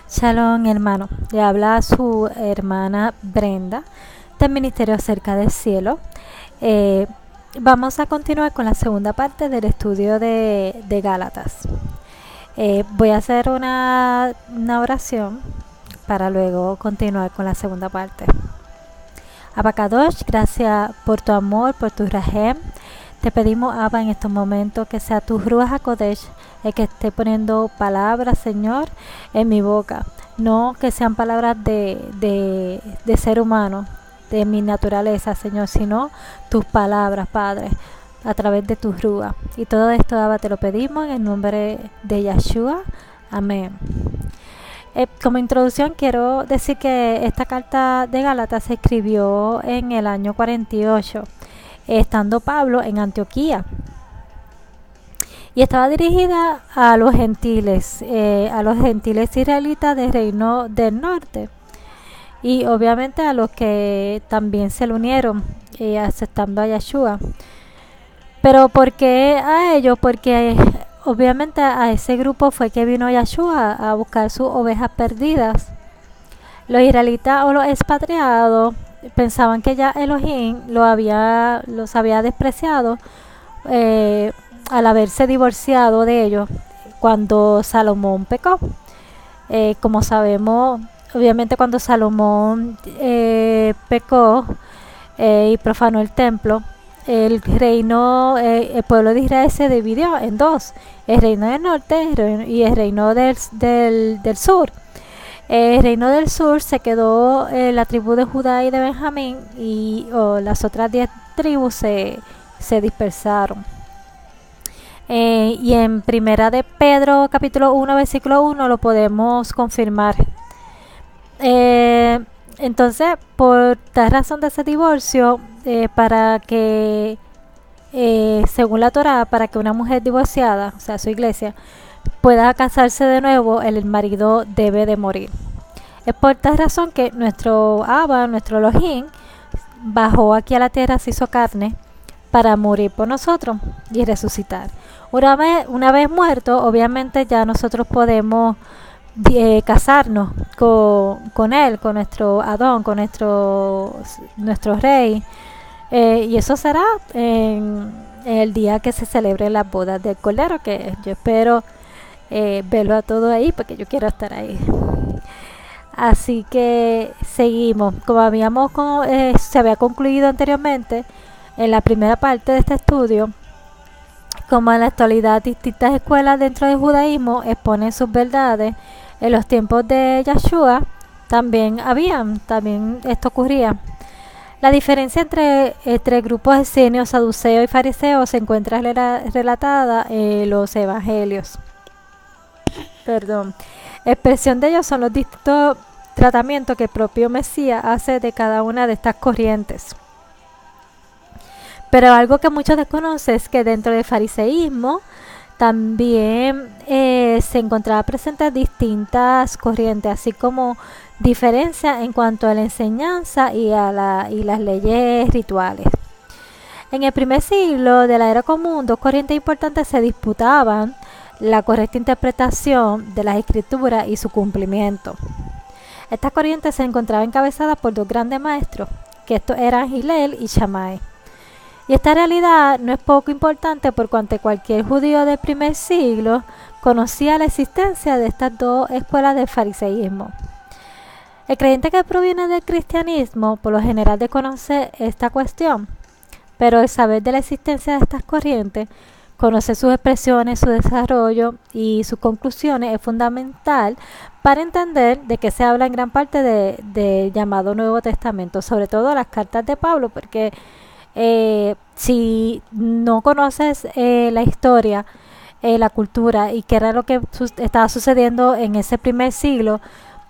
Shalom, hermano. Le habla su hermana Brenda del Ministerio Cerca del Cielo. Eh, Vamos a continuar con la segunda parte del estudio de Gálatas. Voy a hacer una oración para luego continuar con la segunda parte. Abacadosh, gracias por tu amor, por tu rajem. Te pedimos, Abba, en estos momentos que sea tu Ruach HaKodesh el que esté poniendo palabras, Señor, en mi boca. No que sean palabras de ser humano, de mi naturaleza, Señor, sino tus palabras, Padre, a través de tu Ruach. Y todo esto, Abba, te lo pedimos en el nombre de Yeshua. Amén. Como introducción quiero decir que esta carta de Gálatas se escribió en el año 48, estando Pablo en Antioquía. Y estaba dirigida a los gentiles israelitas del reino del norte. Y obviamente a los que también se le unieron aceptando a Yeshua. Pero ¿por qué a ellos? Porque obviamente a ese grupo fue que vino Yeshua a buscar sus ovejas perdidas. Los israelitas o los expatriados pensaban que ya Elohim los había despreciado al haberse divorciado de ellos cuando Salomón pecó. Como sabemos, obviamente cuando Salomón pecó y profanó el templo, el pueblo de Israel se dividió en dos: el reino del norte y el reino del sur. El reino del sur se quedó la tribu de Judá y de Benjamín, y las otras 10 tribus se dispersaron. Y en Primera de Pedro capítulo 1 versículo 1 lo podemos confirmar. Entonces, por tal razón de ese divorcio, para que según la Torá, para que una mujer divorciada, o sea su iglesia, pueda casarse de nuevo, el marido debe de morir. Es por tal razón que nuestro Abba, nuestro Elohim, bajó aquí a la tierra, se hizo carne para morir por nosotros y resucitar. Una vez muerto, obviamente ya nosotros podemos casarnos con él, con nuestro Adón, con nuestro rey, y eso será en el día que se celebre las bodas del Cordero, que yo espero verlo a todo ahí, porque yo quiero estar ahí. Así que seguimos, como se había concluido anteriormente en la primera parte de este estudio. Como en la actualidad distintas escuelas dentro del judaísmo exponen sus verdades, en los tiempos de Yeshua también esto ocurría. La diferencia entre grupos esenios, saduceos y fariseos se encuentra relatada en los evangelios. Expresión de ellos son los distintos tratamientos que el propio Mesías hace de cada una de estas corrientes. Pero algo que muchos desconocen es que dentro del fariseísmo también se encontraba presentes distintas corrientes, así como diferencias en cuanto a la enseñanza y las leyes rituales. En el primer siglo de la era común, dos corrientes importantes se disputaban la correcta interpretación de las escrituras y su cumplimiento. Estas corrientes se encontraban encabezadas por dos grandes maestros, que estos eran Hillel y Shammai. Y esta realidad no es poco importante por cuanto cualquier judío del primer siglo conocía la existencia de estas dos escuelas del fariseísmo. El creyente que proviene del cristianismo por lo general desconoce esta cuestión, pero el saber de la existencia de estas corrientes, conocer sus expresiones, su desarrollo y sus conclusiones es fundamental para entender de qué se habla en gran parte del llamado Nuevo Testamento, sobre todo las cartas de Pablo, porque si no conoces la historia, la cultura y qué era lo que estaba sucediendo en ese primer siglo,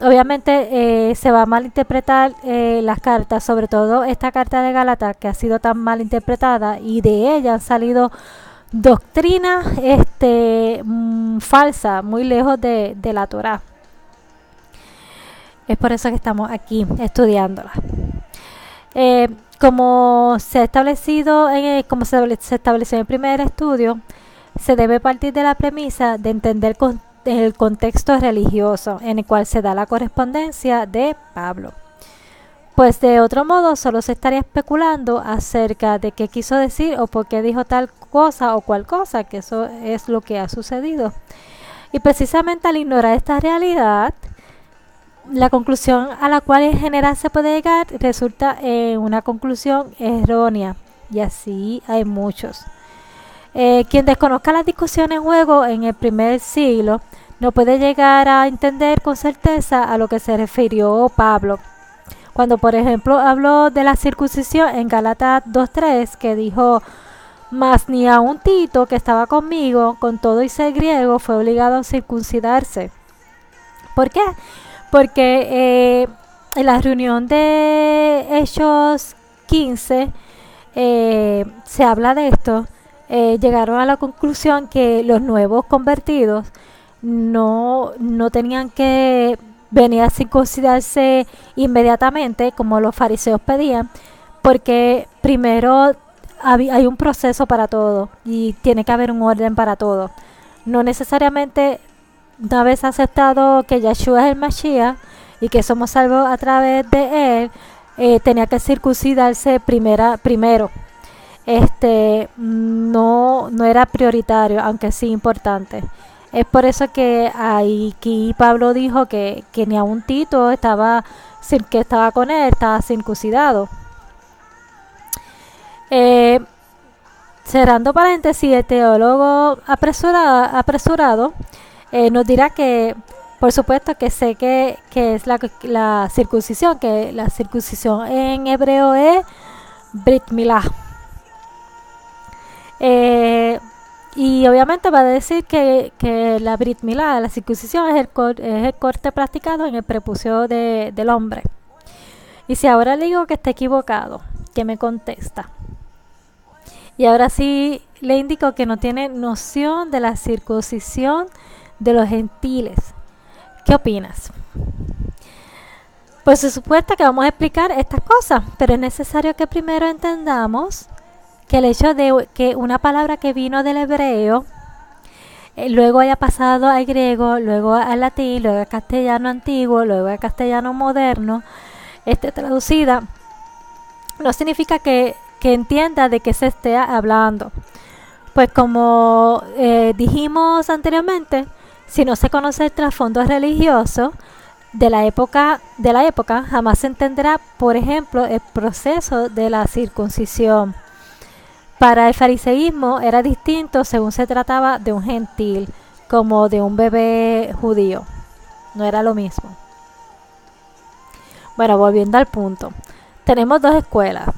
obviamente se va a malinterpretar las cartas, sobre todo esta carta de Gálatas, que ha sido tan mal interpretada, y de ella han salido doctrinas falsas, muy lejos de la Torá. Es por eso que estamos aquí estudiándola. Como se estableció en el primer estudio, se debe partir de la premisa de entender el contexto religioso en el cual se da la correspondencia de Pablo. Pues de otro modo solo se estaría especulando acerca de qué quiso decir o por qué dijo tal cosa o cual cosa, que eso es lo que ha sucedido. Y precisamente al ignorar esta realidad, la conclusión a la cual en general se puede llegar resulta en una conclusión errónea, y así hay muchos. Quien desconozca las discusiones en juego en el primer siglo no puede llegar a entender con certeza a lo que se refirió Pablo cuando, por ejemplo, habló de la circuncisión en Gálatas 2:3, que dijo: mas ni aun Tito, que estaba conmigo, con todo y ser griego, fue obligado a circuncidarse. ¿Por qué? Porque en la reunión de Hechos 15 se habla de esto. Llegaron a la conclusión que los nuevos convertidos no tenían que venir a circuncidarse inmediatamente como los fariseos pedían, porque primero hay un proceso para todo y tiene que haber un orden para todo. No necesariamente, una vez aceptado que Yeshua es el Mashiach y que somos salvos a través de él, tenía que circuncidarse primero. No era prioritario, aunque sí importante. Es por eso que aquí Pablo dijo que ni aun Tito que estaba con él estaba circuncidado. Cerrando paréntesis, el teólogo apresurado nos dirá que, por supuesto, que sé que es la circuncisión, que la circuncisión en hebreo es Brit Milah. Y obviamente va a decir que la Brit Milá, la circuncisión, es el corte practicado en el prepucio del hombre. Y si ahora le digo que está equivocado, ¿qué me contesta? Y ahora sí le indico que no tiene noción de la circuncisión de los gentiles. ¿Qué opinas? Pues se supuesta que vamos a explicar estas cosas, pero es necesario que primero entendamos que el hecho de que una palabra que vino del hebreo luego haya pasado al griego, luego al latín, luego al castellano antiguo, luego al castellano moderno, traducida, no significa que entienda de qué se esté hablando. Pues como dijimos anteriormente, si no se conoce el trasfondo religioso de la época, jamás se entenderá, por ejemplo, el proceso de la circuncisión. Para el fariseísmo era distinto según se trataba de un gentil, como de un bebé judío. No era lo mismo. Bueno, volviendo al punto. Tenemos dos escuelas.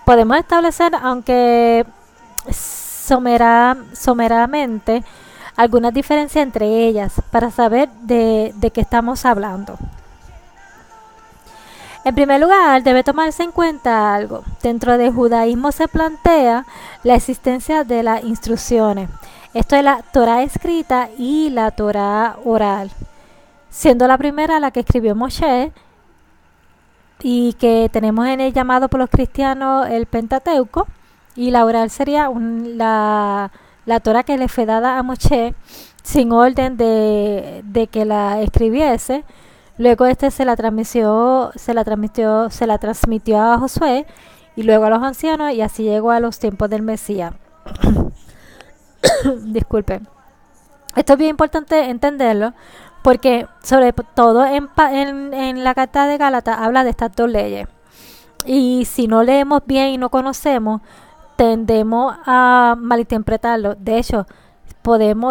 Podemos establecer, aunque someramente, algunas diferencias entre ellas para saber de qué estamos hablando. En primer lugar, debe tomarse en cuenta algo. Dentro del judaísmo se plantea la existencia de las instrucciones. Esto es la Torá escrita y la Torá oral, siendo la primera la que escribió Moshe y que tenemos en el llamado por los cristianos el Pentateuco, y la oral sería la Torá que le fue dada a Moshe sin orden de que la escribiese. Luego se la transmitió a Josué y luego a los ancianos, y así llegó a los tiempos del Mesías. Disculpen. Esto es bien importante entenderlo porque sobre todo en la carta de Gálatas habla de estas dos leyes. Y si no leemos bien y no conocemos, tendemos a malinterpretarlo. De hecho,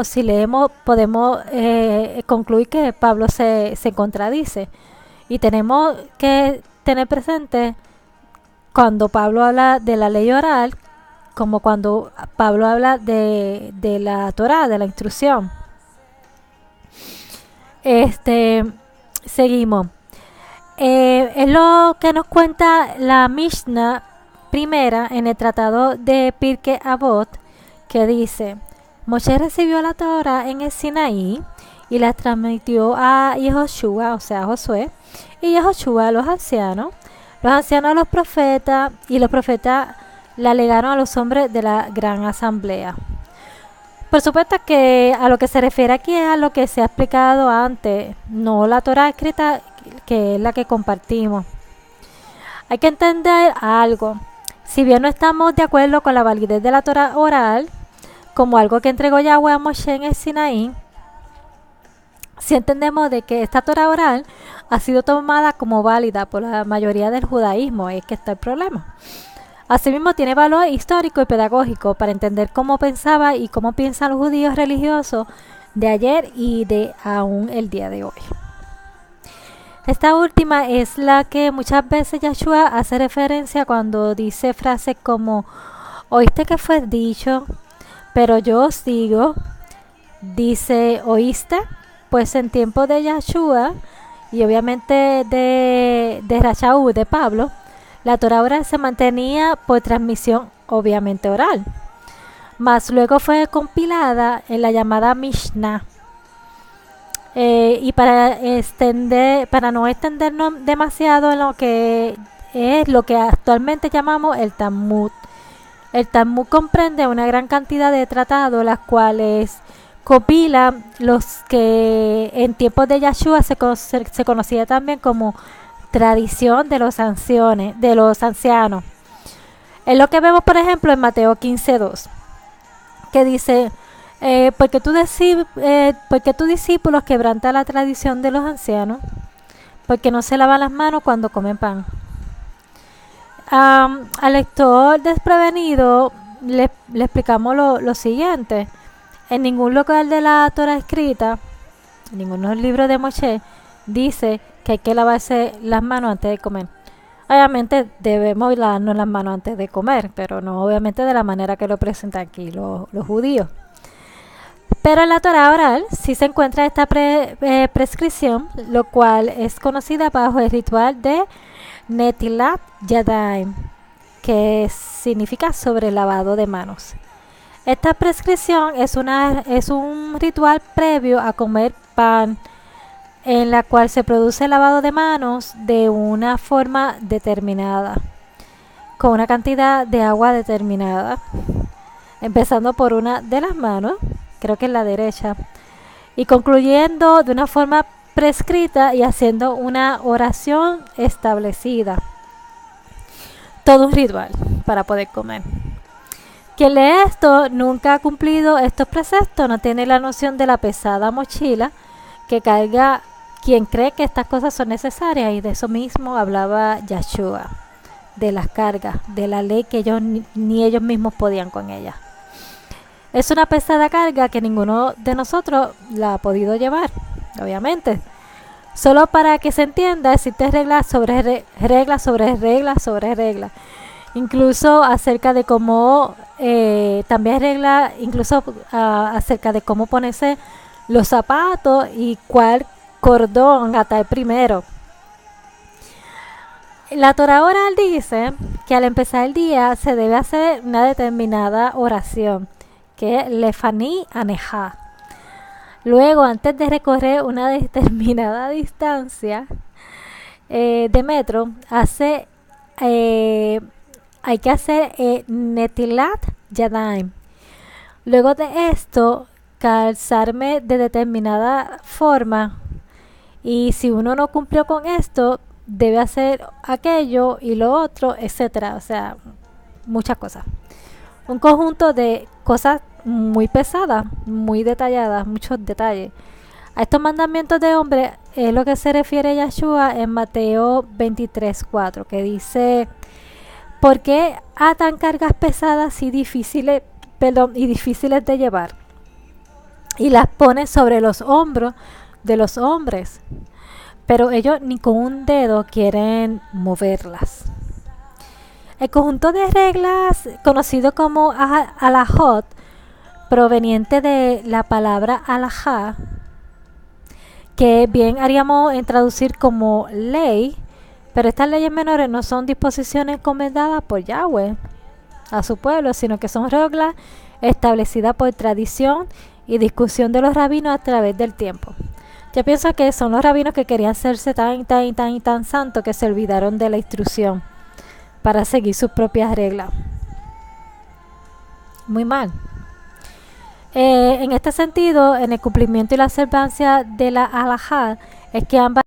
si leemos, podemos concluir que Pablo se contradice. Y tenemos que tener presente cuando Pablo habla de la ley oral, como cuando Pablo habla de la Torá, de la instrucción. Seguimos. Es lo que nos cuenta la Mishnah primera en el tratado de Pirkei Avot, que dice: Moshe recibió la Torá en el Sinaí y la transmitió a Yehoshua, o sea, a Josué, y Yehoshua a los ancianos a los profetas, y los profetas la legaron a los hombres de la gran asamblea. Por supuesto que a lo que se refiere aquí es a lo que se ha explicado antes, no la Torah escrita, que es la que compartimos. Hay que entender algo. Si bien no estamos de acuerdo con la validez de la Torah oral, como algo que entregó Yahweh a Moshe en el Sinaí, si entendemos de que esta Torah oral ha sido tomada como válida por la mayoría del judaísmo, es que está el problema. Asimismo, tiene valor histórico y pedagógico para entender cómo pensaba y cómo piensan los judíos religiosos de ayer y de aún el día de hoy. Esta última es la que muchas veces Yahshua hace referencia cuando dice frases como «Oíste que fue dicho, pero yo os digo». Dice «¿Oíste?». Pues en tiempo de Yahshua y obviamente de Rashaú, de Pablo, la Torah oral se mantenía por transmisión obviamente oral, mas luego fue compilada en la llamada Mishnah. Y para no extendernos demasiado en lo que es lo que actualmente llamamos el Talmud. El Talmud comprende una gran cantidad de tratados, las cuales compilan los que en tiempos de Yahshua se conocía también como tradición de los ancianos. Es lo que vemos, por ejemplo, en Mateo 15:2, que dice, porque tus discípulos quebrantan la tradición de los ancianos, porque no se lavan las manos cuando comen pan. Al lector desprevenido le explicamos lo siguiente. En ningún lugar de la Torah escrita, en ninguno de los libros de Moshe, dice que hay que lavarse las manos antes de comer. Obviamente debemos lavarnos las manos antes de comer, pero no obviamente de la manera que lo presentan aquí los judíos. Pero en la Torah oral sí se encuentra esta prescripción, lo cual es conocida bajo el ritual de Netilat Yadayim, que significa sobre lavado de manos. Esta prescripción es un ritual previo a comer pan, en la cual se produce el lavado de manos de una forma determinada, con una cantidad de agua determinada, empezando por una de las manos, creo que es la derecha, y concluyendo de una forma prescrita y haciendo una oración establecida. Todo un ritual para poder comer. Quien lee esto nunca ha cumplido estos preceptos, no tiene la noción de la pesada mochila que carga quien cree que estas cosas son necesarias, y de eso mismo hablaba Yahshua, de las cargas, de la ley que ni ellos mismos podían con ella. Es una pesada carga que ninguno de nosotros la ha podido llevar, obviamente. Solo para que se entienda, existen reglas sobre reglas sobre reglas sobre reglas. Incluso acerca de cómo, también reglas, incluso acerca de cómo ponerse los zapatos y cuál cordón atar primero. La Torah oral dice que al empezar el día se debe hacer una determinada oración, que es Lefaní Anejá. Luego, antes de recorrer una determinada distancia de metro, hay que hacer Netilat Yadayim. Luego de esto, calzarme de determinada forma, y si uno no cumplió con esto, debe hacer aquello y lo otro, etcétera. O sea, muchas cosas. Un conjunto de cosas muy pesadas, muy detalladas, muchos detalles. A estos mandamientos de hombre es lo que se refiere Yahshua en Mateo 23:4, que dice: ¿por qué atan cargas pesadas y difíciles de llevar? Y las ponen sobre los hombros de los hombres, pero ellos ni con un dedo quieren moverlas. El conjunto de reglas, conocido como alajot, proveniente de la palabra alajá, que bien haríamos en traducir como ley, pero estas leyes menores no son disposiciones encomendadas por Yahweh a su pueblo, sino que son reglas establecidas por tradición y discusión de los rabinos a través del tiempo. Yo pienso que son los rabinos que querían hacerse tan santos que se olvidaron de la instrucción para seguir sus propias reglas. Muy mal. En este sentido, en el cumplimiento y la observancia de la halajá, es que ambas